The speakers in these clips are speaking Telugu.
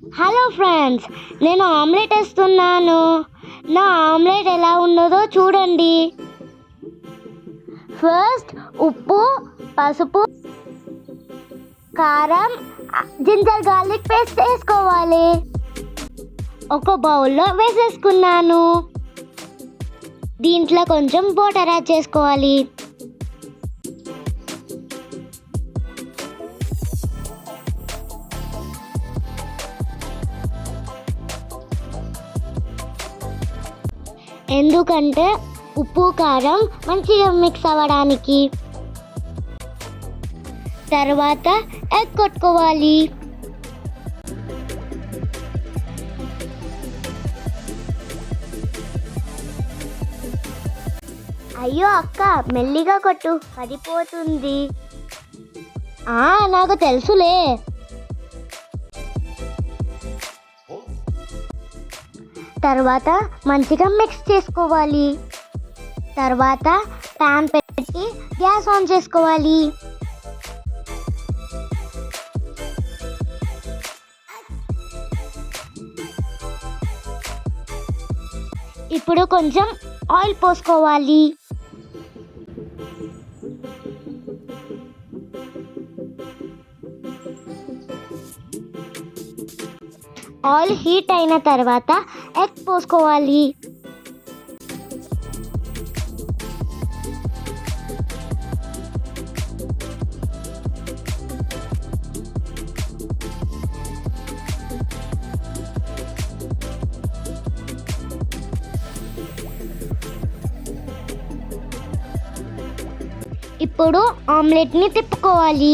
హలో ఫ్రెండ్స్, నేను ఆమ్లెట్ వేస్తున్నాను. నా ఆమ్లెట్ ఎలా ఉన్నదో చూడండి. ఫస్ట్ ఉప్పు, పసుపు, కారం, జింజర్ గార్లిక్ పేస్ట్ వేసుకోవాలి. ఒక బౌల్లో వేసేసుకున్నాను. దీంట్లో కొంచెం వాటర్ యాడ్ చేసుకోవాలి. ఎందుకంటే ఉప్పు కారం మంచిగా మిక్స్ అవ్వడానికి. తర్వాత ఎగ్ కొట్టుకోవాలి. అయ్యో అక్క, మెల్లిగా కొట్టు, పడిపోతుంది. నాకు తెలుసులే. తర్వాత మంచిగా మిక్స్ చేసుకోవాలి. తర్వాత ప్యాన్ పెట్టి గ్యాస్ ఆన్ చేసుకోవాలి. ఇప్పుడు కొంచెం ఆయిల్ పోసుకోవాలి. ఆయిల్ హీట్ అయిన తర్వాత ఎగ్ పోసుకోవాలి. ఇప్పుడు ఆమ్లెట్ని తిప్పుకోవాలి.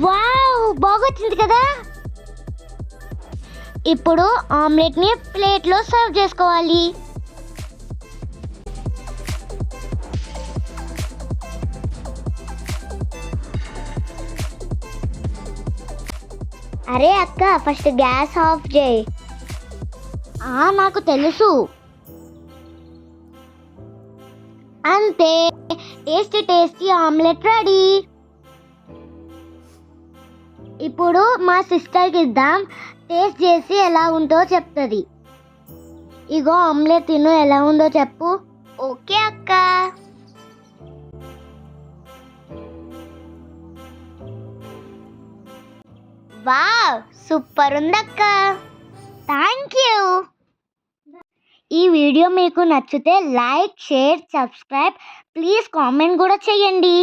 వావ్, బాగొచ్చింది కదా. ఇప్పుడు ఆమ్లెట్ని ప్లేట్లో సర్వ్ చేసుకోవాలి. అరే అక్క, ఫస్ట్ గ్యాస్ ఆఫ్ చేయి. నాకు తెలుసు. అంతే, టేస్టీ ఆమ్లెట్ రెడీ. ఇప్పుడు మా సిస్టర్కి ఇద్దాం, టేస్ట్ చేసి ఎలా ఉందో చెప్తుంది. ఇగో ఆమ్లెట్ తిను, ఎలా ఉందో చెప్పు. ఓకే అక్క. వావ్, సూపర్ ఉందక్క. Thank you. ఈ వీడియో మీకు నచ్చితే like, share, subscribe, please comment కూడా చేయండి.